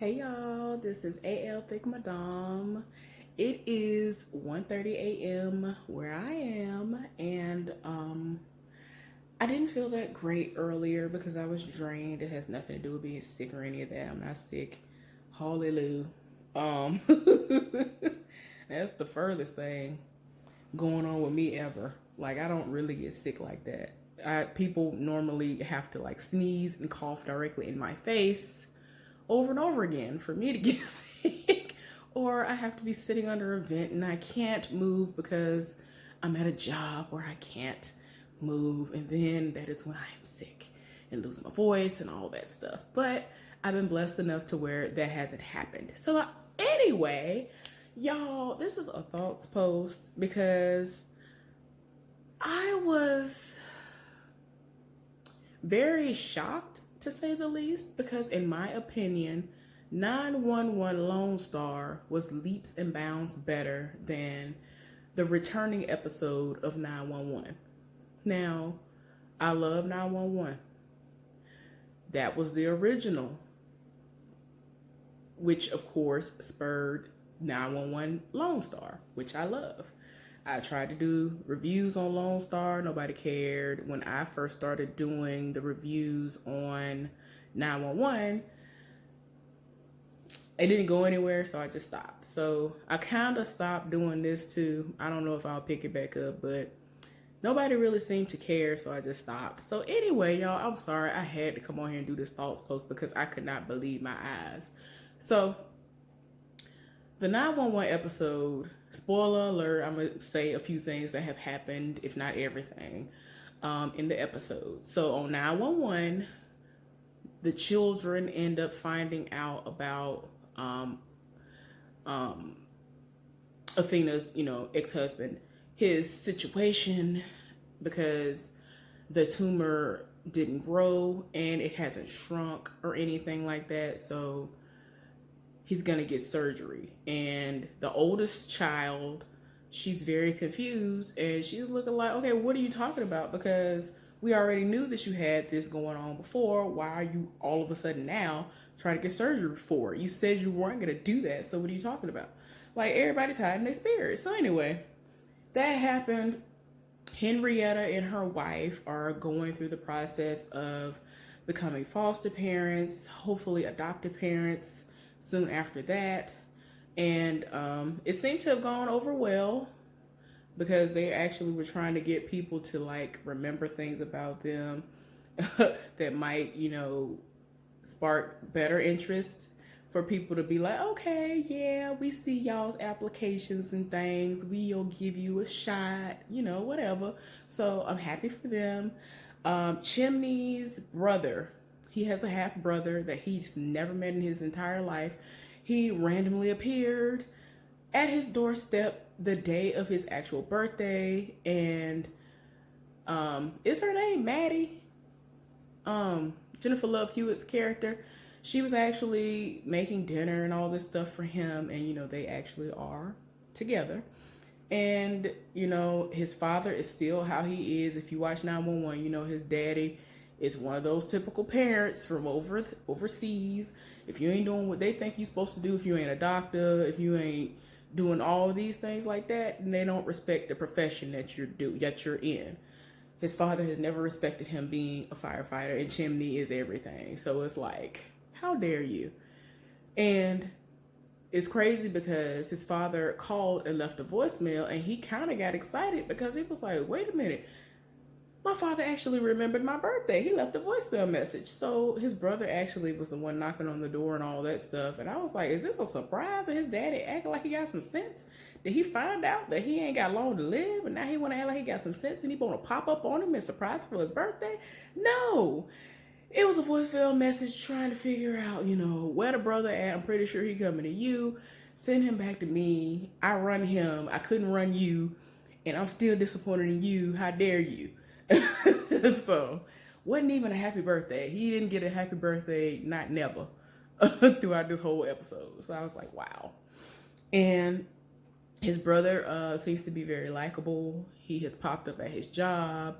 Hey y'all, this is AL Thick Madame. It is 1:30 a.m. where I am, and I didn't feel that great earlier because I was drained. It has nothing to do with being sick or any of that. I'm not sick. Hallelujah. Um that's the furthest thing going on with me ever. Like, I don't really get sick like that. People normally have to like sneeze and cough directly in my face over and over again for me to get sick. Or I have to be sitting under a vent and I can't move because I'm at a job where I can't move. And then that is when I am sick and lose my voice and all that stuff. But I've been blessed enough to where that hasn't happened. So anyway, y'all, this is a thoughts post because I was very shocked, to say the least, because in my opinion, 911 Lone Star was leaps and bounds better than the returning episode of 911. Now, I love 911. That was the original, which of course spurred 911 Lone Star, which I love. I tried to do reviews on Lonestar. Nobody cared. When I first started doing the reviews on 911, it didn't go anywhere, so I just stopped. So I kind of stopped doing this too. I don't know if I'll pick it back up, but nobody really seemed to care, so I just stopped. So anyway, y'all, I'm sorry. I had to come on here and do this thoughts post because I could not believe my eyes. So the 911 episode, spoiler alert, I'm going to say a few things that have happened, if not everything, in the episode. So on 911, the children end up finding out about Athena's, ex-husband, his situation, because the tumor didn't grow and it hasn't shrunk or anything like that. So he's gonna get surgery. And the oldest child, she's very confused and she's looking like, okay, what are you talking about? Because we already knew that you had this going on before. Why are you all of a sudden now trying to get surgery for it? You said you weren't gonna do that, so what are you talking about? Like, everybody's hiding their spirits. So anyway, that happened. Henrietta and her wife are going through the process of becoming foster parents, hopefully adoptive parents soon after that. And it seemed to have gone over well because they actually were trying to get people to like remember things about them that might, spark better interest for people to be like, okay, yeah, we see y'all's applications and things. We'll give you a shot, whatever. So I'm happy for them. Chimney's brother, he has a half brother that he's never met in his entire life. He randomly appeared at his doorstep the day of his actual birthday. And is her name Maddie? Jennifer Love Hewitt's character. She was actually making dinner and all this stuff for him, and they actually are together. And his father is still how he is. If you watch 911, his daddy is one of those typical parents from overseas. If you ain't doing what they think you're supposed to do, if you ain't a doctor, if you ain't doing all these things like that, then they don't respect the profession that you're in. His father has never respected him being a firefighter, and Chimney is everything. So it's like, how dare you? And it's crazy because his father called and left a voicemail, and he kind of got excited because he was like, wait a minute, my father actually remembered my birthday. He left a voicemail message. So his brother actually was the one knocking on the door and all that stuff. And I was like, is this a surprise that his daddy acting like he got some sense? Did he find out that he ain't got long to live and now he want to act like he got some sense and he want to pop up on him and surprise for his birthday? No. It was a voicemail message trying to figure out, where the brother at. I'm pretty sure he coming to you. Send him back to me. I run him. I couldn't run you. And I'm still disappointed in you. How dare you? So, wasn't even a happy birthday. He didn't get a happy birthday, not never, throughout this whole episode. So I was like, wow. And his brother seems to be very likable. He has popped up at his job,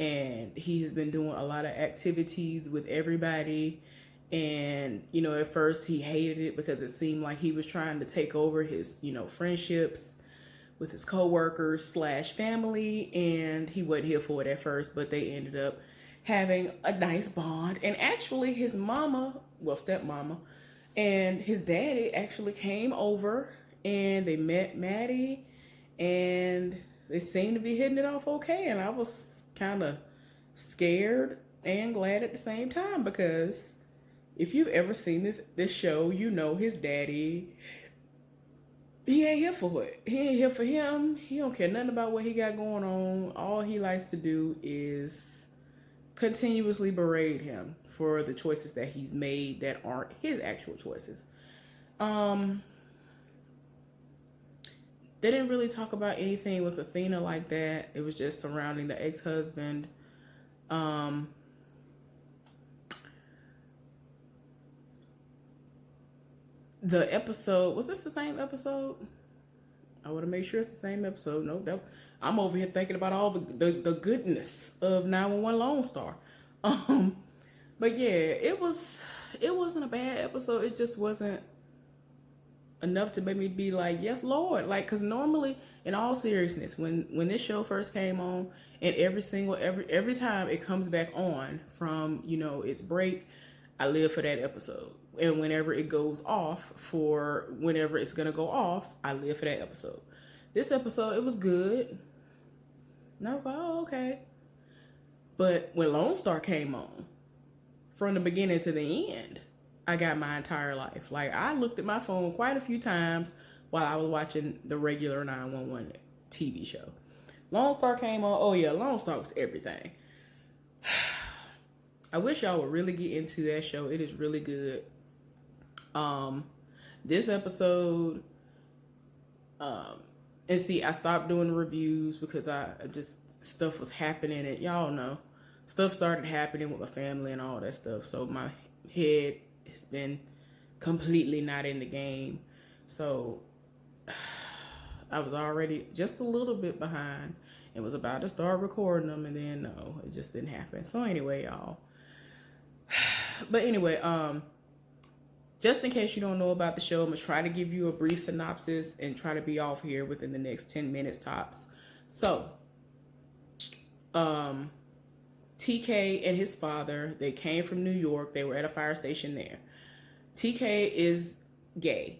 and he has been doing a lot of activities with everybody. And, at first he hated it because it seemed like he was trying to take over his, friendships with his coworkers slash family. And he wasn't here for it at first, but they ended up having a nice bond. And actually his mama, well, stepmama, and his daddy actually came over and they met Maddie and they seemed to be hitting it off okay. And I was kind of scared and glad at the same time, because if you've ever seen this show, his daddy, he ain't here for it. He ain't here for him. He don't care nothing about what he got going on. All he likes to do is continuously berate him for the choices that he's made that aren't his actual choices. They didn't really talk about anything with Athena like that. It was just surrounding the ex-husband. The episode, was this the same episode? I want to make sure it's the same episode. Nope. I'm over here thinking about all the goodness of 911 Lone Star. But yeah, it wasn't a bad episode. It just wasn't enough to make me be like, yes, Lord. Like, because normally, in all seriousness, when this show first came on, and every time it comes back on from, its break, I live for that episode. And whenever it goes off, for whenever it's going to go off, I live for that episode. This episode, it was good. And I was like, oh, okay. But when Lone Star came on, from the beginning to the end, I got my entire life. Like, I looked at my phone quite a few times while I was watching the regular 911 TV show. Lone Star came on. Oh, yeah, Lone Star was everything. I wish y'all would really get into that show. It is really good. This episode, and see, I stopped doing the reviews because stuff was happening, and y'all know, stuff started happening with my family and all that stuff. So my head has been completely not in the game. So I was already just a little bit behind and was about to start recording them, and then no, it just didn't happen. So anyway, y'all. But anyway, just in case you don't know about the show, I'm going to try to give you a brief synopsis and try to be off here within the next 10 minutes tops. So, TK and his father, they came from New York. They were at a fire station there. TK is gay.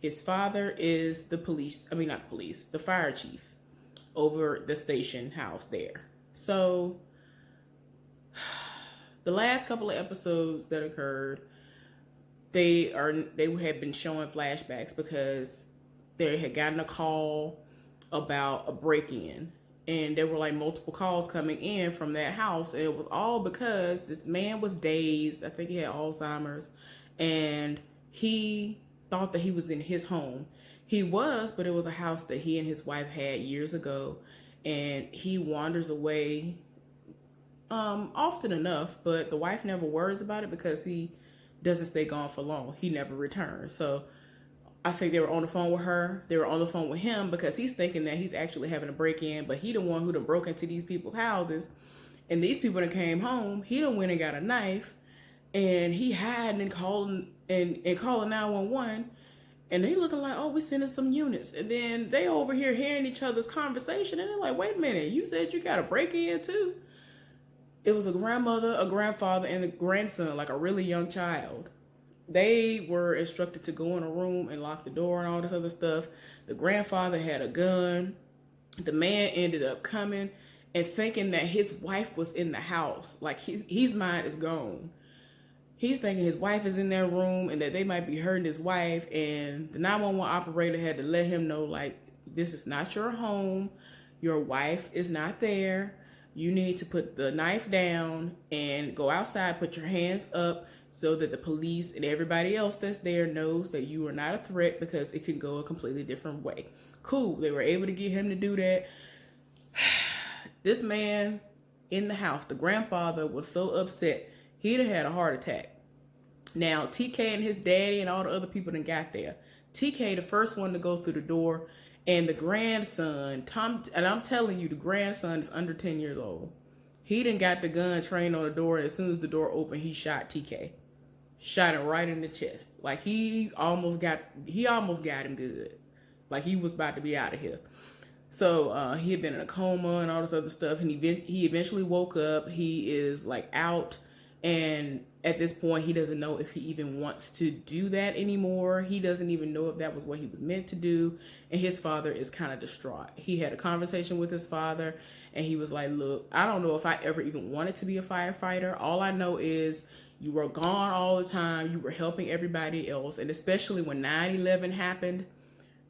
His father is the fire chief over the station house there. So, the last couple of episodes that occurred, they had been showing flashbacks because they had gotten a call about a break-in, and there were like multiple calls coming in from that house, and it was all because this man was dazed. I think he had Alzheimer's, and he thought that he was in his home. He was, but it was a house that he and his wife had years ago, and he wanders away often enough, but the wife never worries about it because he doesn't stay gone for long. He never returns. So I think they were on the phone with her. They were on the phone with him because he's thinking that he's actually having a break-in, but he the one who done broke into these people's houses, and these people that came home, he done went and got a knife, and he hiding and calling 911, and they looking like, oh, we sending some units, and then they over here hearing each other's conversation, and they're like, wait a minute, you said you got a break-in too? It was a grandmother, a grandfather, and a grandson, like a really young child. They were instructed to go in a room and lock the door and all this other stuff. The grandfather had a gun. The man ended up coming and thinking that his wife was in the house. Like, his mind is gone. He's thinking his wife is in their room and that they might be hurting his wife. And the 911 operator had to let him know, like, this is not your home. Your wife is not there. You need to put the knife down and go outside, put your hands up so that the police and everybody else that's there knows that you are not a threat, because it can go a completely different way. Cool. They were able to get him to do that. This man in the house, the grandfather, was so upset, he'd have had a heart attack. Now, TK and his daddy and all the other people that got there. TK, the first one to go through the door, and the grandson, Tom, and I'm telling you, the grandson is under 10 years old. He done got the gun trained on the door, and as soon as the door opened, he shot TK. shot him right in the chest. Like he almost got him good. Like he was about to be out of here. So he had been in a coma and all this other stuff, and he eventually woke up. He is like out, and at this point, he doesn't know if he even wants to do that anymore. He doesn't even know if that was what he was meant to do, and his father is kind of distraught. He had a conversation with his father, and he was like, "Look, I don't know if I ever even wanted to be a firefighter. All I know is you were gone all the time. You were helping everybody else, and especially when 9/11 happened."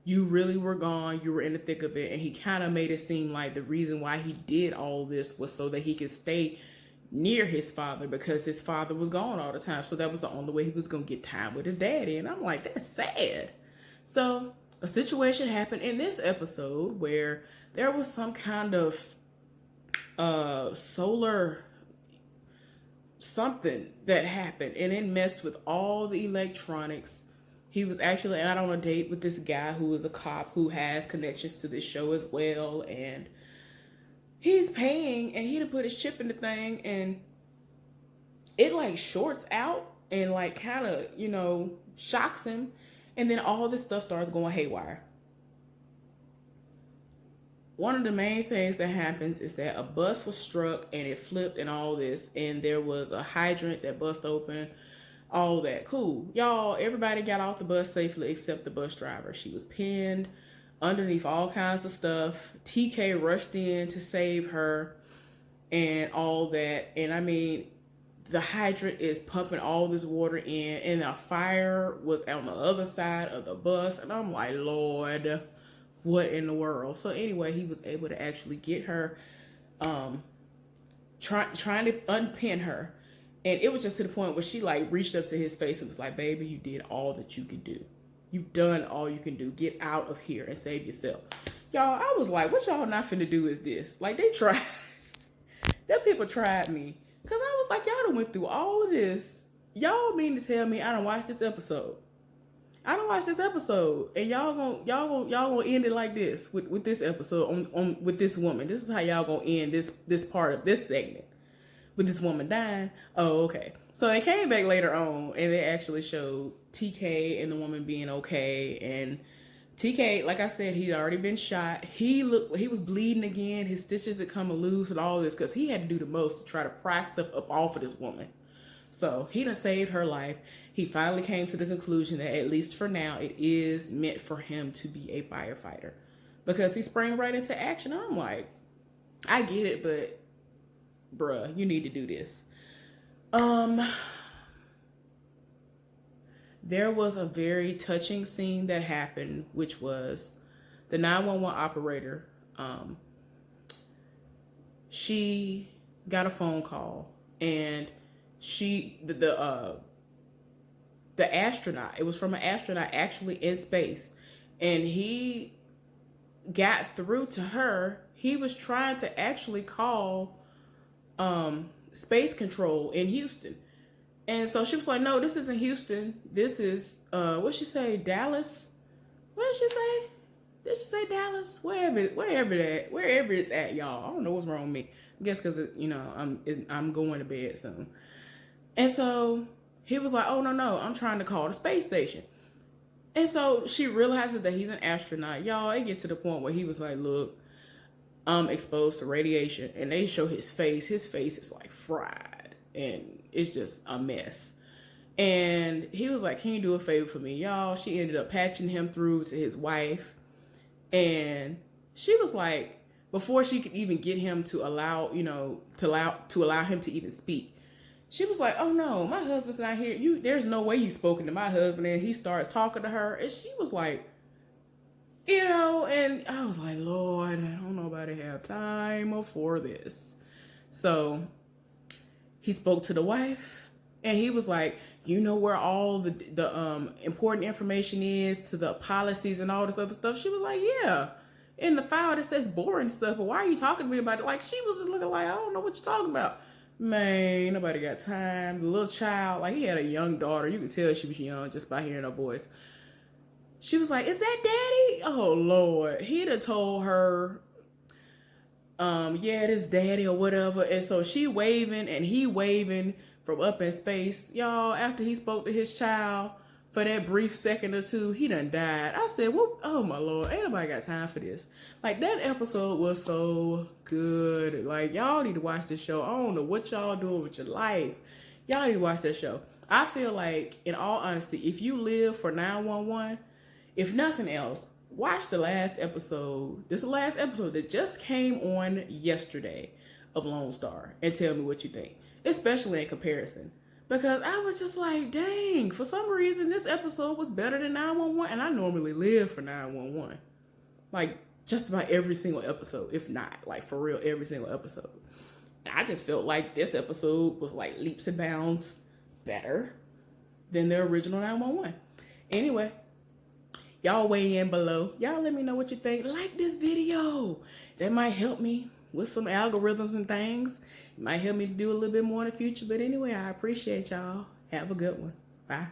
You really were gone. You were in the thick of it. And he kind of made it seem like the reason why he did all this was so that he could stay near his father, because his father was gone all the time. So that was the only way he was going to get time with his daddy. And I'm like, that's sad. So a situation happened in this episode where there was some kind of solar something that happened, and it messed with all the electronics. He was actually out on a date with this guy who is a cop who has connections to this show as well. And he's paying, and he done put his chip in the thing, and it like shorts out and like kind of, shocks him. And then all this stuff starts going haywire. One of the main things that happens is that a bus was struck and it flipped and all this. And there was a hydrant that bust open. All that. Cool. Y'all, everybody got off the bus safely except the bus driver. She was pinned underneath all kinds of stuff. TK rushed in to save her and all that. And I mean, the hydrant is pumping all this water in, and a fire was on the other side of the bus. And I'm like, Lord, what in the world? So anyway, he was able to actually get her, trying to unpin her. And it was just to the point where she like reached up to his face and was like, baby, you did all that you could do. You've done all you can do. Get out of here and save yourself. Y'all, I was like, what y'all not finna do is this. Like, they tried. Them people tried me. Because I was like, y'all done went through all of this. Y'all mean to tell me I done watched this episode. I done watched this episode. And y'all gonna end it like this with this episode on with this woman. This is how y'all gonna end this part of this segment. With this woman dying. Oh, okay. So they came back later on, and they actually showed TK and the woman being okay. And TK, like I said, he'd already been shot. He was bleeding again. His stitches had come loose and all this, because he had to do the most to try to pry stuff up off of this woman. So he done saved her life. He finally came to the conclusion that, at least for now, it is meant for him to be a firefighter, because he sprang right into action. I'm like, I get it, but bruh, you need to do this. There was a very touching scene that happened, which was the 911 operator. She got a phone call, and the astronaut, it was from an astronaut actually in space, and he got through to her. He was trying to actually call space control in Houston. And so she was like, no, this isn't Houston. This is, what'd she say, Dallas? What did she say? Did she say Dallas? Wherever it's at, y'all. I don't know what's wrong with me. I guess because, I'm going to bed soon. And so he was like, oh, no, I'm trying to call the space station. And so she realizes that he's an astronaut. Y'all, it get to the point where he was like, look, I'm exposed to radiation. And they show his face. His face is like fried. And it's just a mess. And he was like, can you do a favor for me? Y'all, she ended up patching him through to his wife. And she was like, before she could even get him to allow him to even speak, she was like, oh no, my husband's not here. There's no way you've spoken to my husband. And he starts talking to her. And she was like, and I was like, Lord, I don't nobody have time for this. So he spoke to the wife, and he was like, you know where all the important information is to the policies and all this other stuff? She was like, yeah. In the file that says boring stuff, but why are you talking to me about it? Like, she was just looking like, I don't know what you're talking about. Man, nobody got time. The little child, like, he had a young daughter. You could tell she was young just by hearing her voice. She was like, is that daddy? Oh, Lord. He'd have told her, yeah, this daddy or whatever. And so she waving and he waving from up in space. Y'all, after he spoke to his child for that brief second or two, he done died. I said, well, oh my Lord, ain't nobody got time for this. Like, that episode was so good. Like, y'all need to watch this show. I don't know what y'all doing with your life. Y'all need to watch that show. I feel like, in all honesty, if you live for 911, if nothing else, watch the last episode. This is the last episode that just came on yesterday of Lonestar and tell me what you think, especially in comparison. Because I was just like, dang, for some reason, this episode was better than 911, and I normally live for 911. Like, just about every single episode, if not, like, for real, every single episode. And I just felt like this episode was, like, leaps and bounds better than the original 911. Anyway, y'all weigh in below. Y'all let me know what you think. Like this video. That might help me with some algorithms and things. It might help me to do a little bit more in the future. But anyway, I appreciate y'all. Have a good one. Bye.